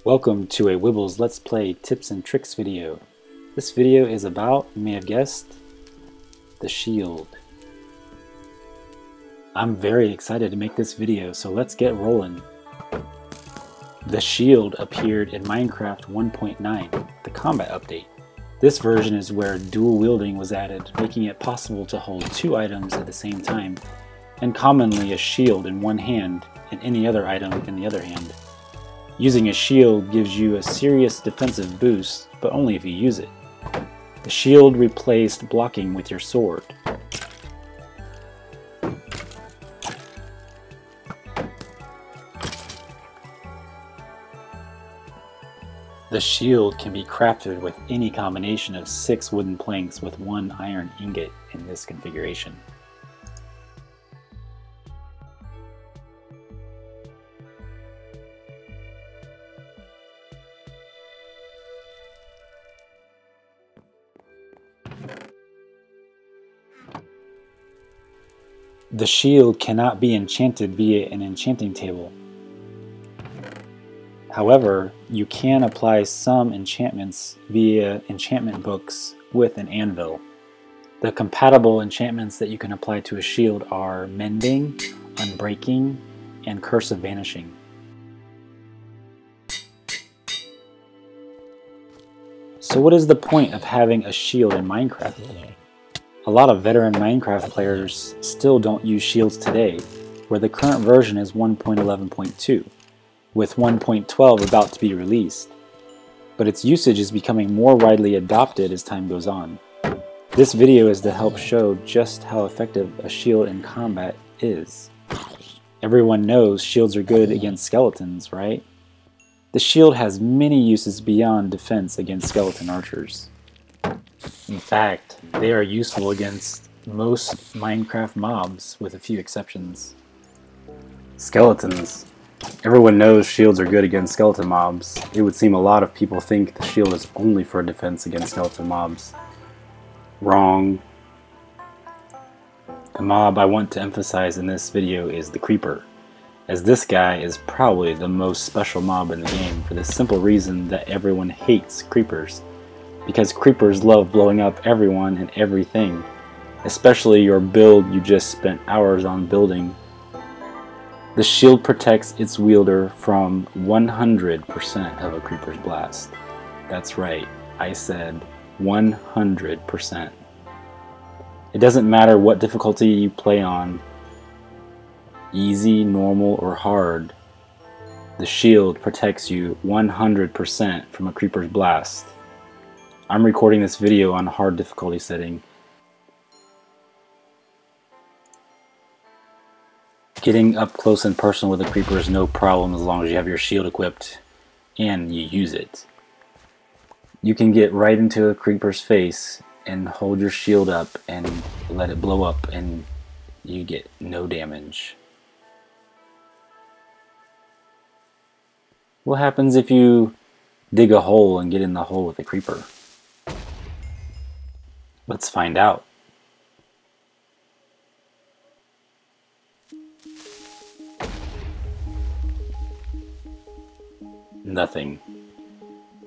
Welcome to a Wibbles Let's Play tips and tricks video. This video is about, you may have guessed, the shield. I'm very excited to make this video, so let's get rolling. The shield appeared in Minecraft 1.9, the combat update. This version is where dual wielding was added, making it possible to hold two items at the same time, and commonly a shield in one hand and any other item in the other hand. Using a shield gives you a serious defensive boost, but only if you use it. The shield replaced blocking with your sword. The shield can be crafted with any combination of 6 wooden planks with 1 iron ingot in this configuration. The shield cannot be enchanted via an enchanting table. However, you can apply some enchantments via enchantment books with an anvil. The compatible enchantments that you can apply to a shield are Mending, Unbreaking, and Curse of Vanishing. So what is the point of having a shield in Minecraft? A lot of veteran Minecraft players still don't use shields today, where the current version is 1.11.2, with 1.12 about to be released. But its usage is becoming more widely adopted as time goes on. This video is to help show just how effective a shield in combat is. Everyone knows shields are good against skeletons, right? The shield has many uses beyond defense against skeleton archers. In fact, they are useful against most Minecraft mobs, with a few exceptions. Skeletons. Everyone knows shields are good against skeleton mobs. It would seem a lot of people think the shield is only for defense against skeleton mobs. Wrong. The mob I want to emphasize in this video is the creeper, as this guy is probably the most special mob in the game for the simple reason that everyone hates creepers. Because creepers love blowing up everyone and everything, especially your build you just spent hours on building. The shield protects its wielder from 100% of a creeper's blast. That's right, I said 100%. It doesn't matter what difficulty you play on, easy, normal, or hard, the shield protects you 100% from a creeper's blast. I'm recording this video on hard difficulty setting. Getting up close and personal with a creeper is no problem as long as you have your shield equipped and you use it. You can get right into a creeper's face and hold your shield up and let it blow up and you get no damage. What happens if you dig a hole and get in the hole with a creeper? Let's find out. Nothing.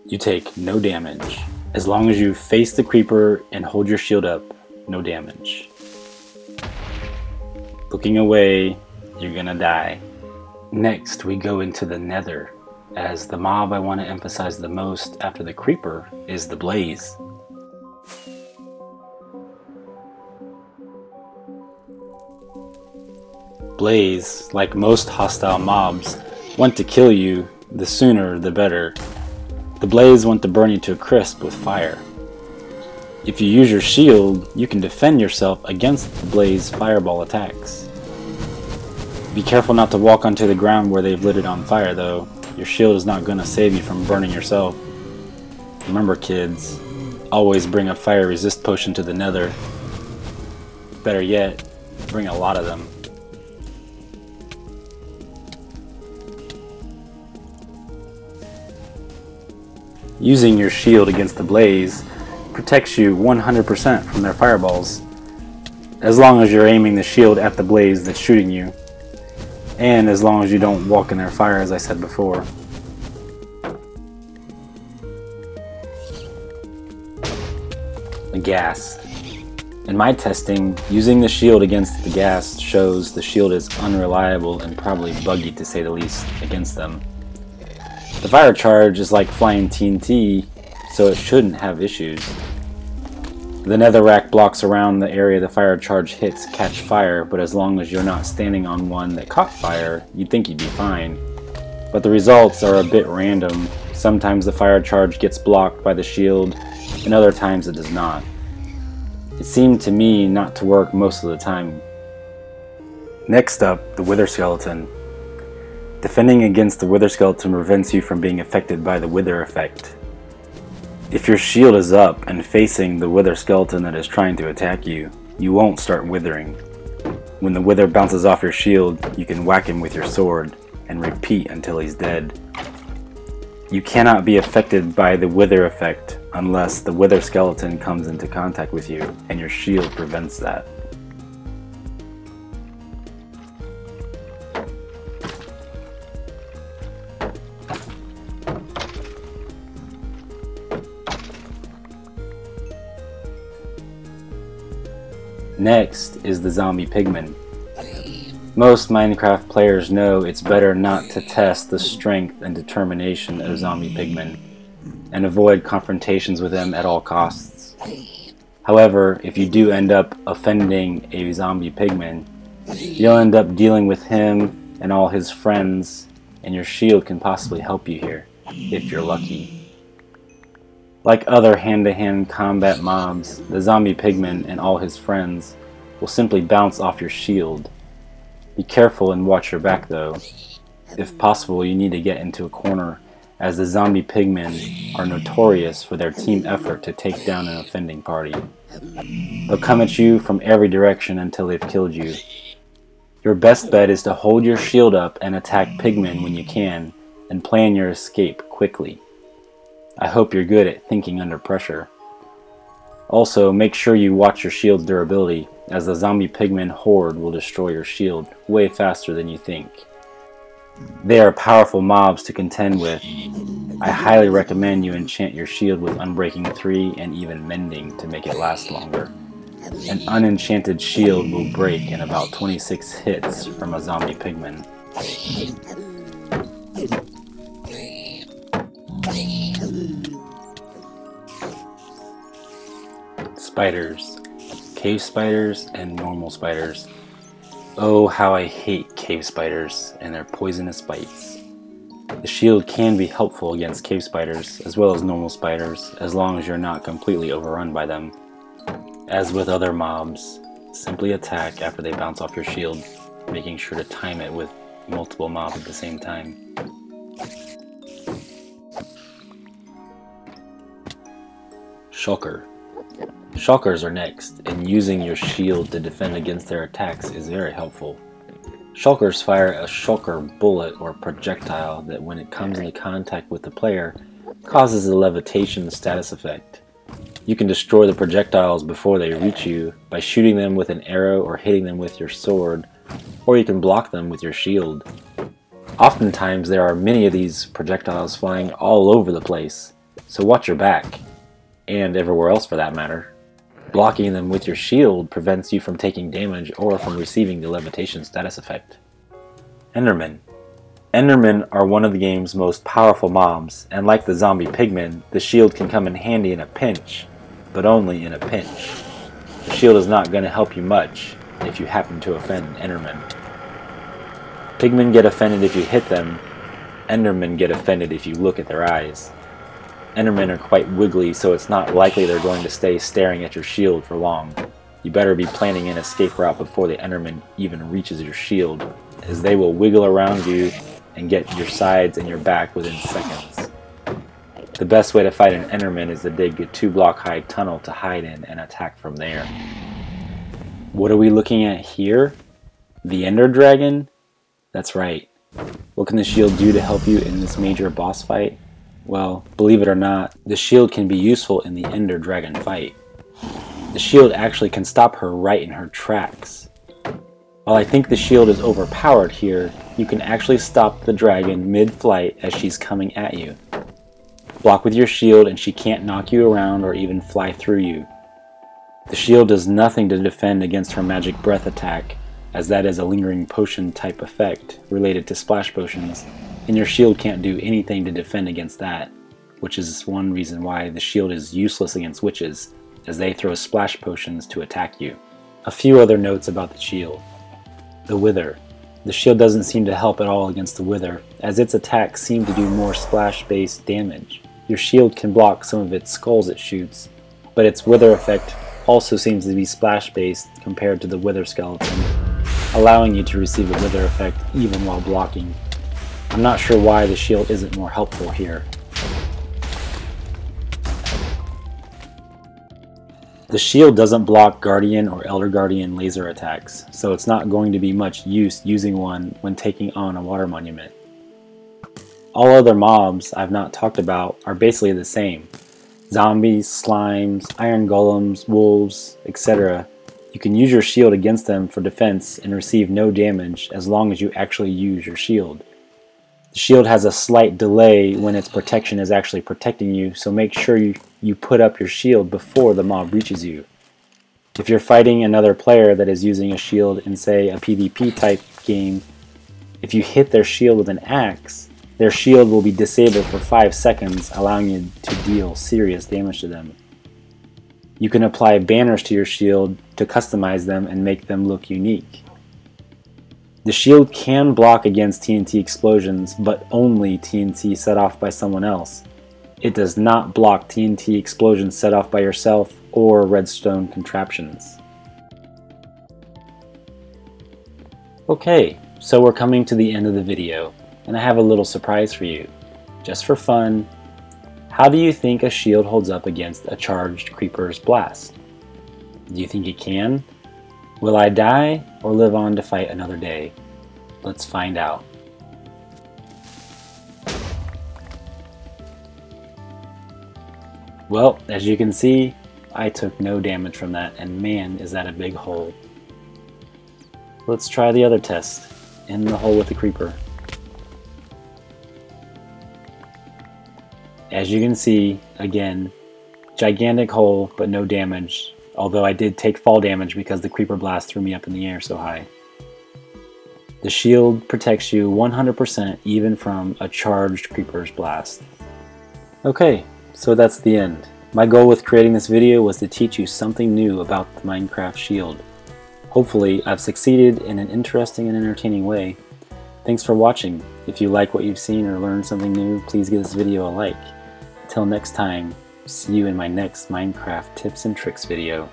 You take no damage. As long as you face the creeper and hold your shield up, no damage. Looking away, you're gonna die. Next, we go into the Nether, as the mob I want to emphasize the most after the creeper is the blaze. Blaze, like most hostile mobs, want to kill you, the sooner the better. The blaze want to burn you to a crisp with fire. If you use your shield, you can defend yourself against the blaze fireball attacks. Be careful not to walk onto the ground where they've lit it on fire though. Your shield is not going to save you from burning yourself. Remember kids, always bring a fire resist potion to the Nether. Better yet, bring a lot of them. Using your shield against the blaze protects you 100% from their fireballs, as long as you're aiming the shield at the blaze that's shooting you. and as long as you don't walk in their fire, as I said before. The ghast. In my testing, using the shield against the ghast shows the shield is unreliable and probably buggy to say the least against them. The fire charge is like flying TNT, so it shouldn't have issues. The netherrack blocks around the area the fire charge hits catch fire, but as long as you're not standing on one that caught fire, you'd think you'd be fine. But the results are a bit random. Sometimes the fire charge gets blocked by the shield, and other times it does not. It seemed to me not to work most of the time. Next up, the wither skeleton. Defending against the wither skeleton prevents you from being affected by the wither effect. If your shield is up and facing the wither skeleton that is trying to attack you, you won't start withering. When the wither bounces off your shield, you can whack him with your sword and repeat until he's dead. You cannot be affected by the wither effect unless the wither skeleton comes into contact with you, and your shield prevents that. Next is the zombie pigmen. Most Minecraft players know it's better not to test the strength and determination of zombie pigmen, and avoid confrontations with them at all costs. However, if you do end up offending a zombie pigman, you'll end up dealing with him and all his friends, and your shield can possibly help you here, if you're lucky. Like other hand-to-hand combat mobs, the zombie pigman and all his friends will simply bounce off your shield. Be careful and watch your back though. If possible, you need to get into a corner, as the zombie pigmen are notorious for their team effort to take down an offending party. They'll come at you from every direction until they've killed you. Your best bet is to hold your shield up and attack pigmen when you can, and plan your escape quickly. I hope you're good at thinking under pressure. Also, make sure you watch your shield's durability, as the zombie pigmen horde will destroy your shield way faster than you think. They are powerful mobs to contend with. I highly recommend you enchant your shield with Unbreaking 3 and even Mending to make it last longer. An unenchanted shield will break in about 26 hits from a zombie pigman. Spiders. Cave spiders and normal spiders. Oh, how I hate cave spiders and their poisonous bites. The shield can be helpful against cave spiders as well as normal spiders, as long as you're not completely overrun by them. As with other mobs, simply attack after they bounce off your shield, making sure to time it with multiple mobs at the same time. Shulker. Shulkers are next, and using your shield to defend against their attacks is very helpful. Shulkers fire a shulker bullet or projectile that, when it comes into contact with the player, causes a levitation status effect. You can destroy the projectiles before they reach you by shooting them with an arrow or hitting them with your sword, or you can block them with your shield. Oftentimes there are many of these projectiles flying all over the place, so watch your back, and everywhere else for that matter. Blocking them with your shield prevents you from taking damage or from receiving the levitation status effect. Endermen. Endermen are one of the game's most powerful mobs, and like the zombie pigmen, the shield can come in handy in a pinch, but only in a pinch. The shield is not going to help you much if you happen to offend Endermen. Pigmen get offended if you hit them, Endermen get offended if you look at their eyes. Endermen are quite wiggly, so it's not likely they're going to stay staring at your shield for long. You better be planning an escape route before the Enderman even reaches your shield, as they will wiggle around you and get your sides and your back within seconds. The best way to fight an Enderman is to dig a 2-block high tunnel to hide in and attack from there. What are we looking at here? The Ender Dragon? That's right. What can the shield do to help you in this major boss fight? Well, believe it or not, the shield can be useful in the Ender Dragon fight. The shield actually can stop her right in her tracks. While I think the shield is overpowered here, you can actually stop the dragon mid-flight as she's coming at you. Block with your shield and she can't knock you around or even fly through you. The shield does nothing to defend against her magic breath attack, as that is a lingering potion type effect related to splash potions, and your shield can't do anything to defend against that, which is one reason why the shield is useless against witches, as they throw splash potions to attack you. A few other notes about the shield. The Wither. The shield doesn't seem to help at all against the Wither, as its attacks seem to do more splash-based damage. Your shield can block some of its skulls it shoots, but its Wither effect also seems to be splash-based compared to the Wither skeleton, allowing you to receive a Wither effect even while blocking. I'm not sure why the shield isn't more helpful here. The shield doesn't block Guardian or Elder Guardian laser attacks, so it's not going to be much use using one when taking on a water monument. All other mobs I've not talked about are basically the same. Zombies, slimes, iron golems, wolves, etc. You can use your shield against them for defense and receive no damage as long as you actually use your shield. The shield has a slight delay when its protection is actually protecting you, so make sure you put up your shield before the mob reaches you. If you're fighting another player that is using a shield in, say, a PvP type game, if you hit their shield with an axe, their shield will be disabled for 5 seconds, allowing you to deal serious damage to them. You can apply banners to your shield to customize them and make them look unique. The shield can block against TNT explosions, but only TNT set off by someone else. It does not block TNT explosions set off by yourself or redstone contraptions. Okay, so we're coming to the end of the video, and I have a little surprise for you. Just for fun, how do you think a shield holds up against a charged creeper's blast? Do you think it can? Will I die or live on to fight another day? Let's find out. Well, as you can see, I took no damage from that, and man, is that a big hole. Let's try the other test, in the hole with the creeper. As you can see, again, gigantic hole, but no damage. Although I did take fall damage because the creeper blast threw me up in the air so high. The shield protects you 100% even from a charged creeper's blast. Okay, so that's the end. My goal with creating this video was to teach you something new about the Minecraft shield. Hopefully I've succeeded in an interesting and entertaining way. Thanks for watching. If you like what you've seen or learned something new, please give this video a like. Until next time, see you in my next Minecraft tips and tricks video.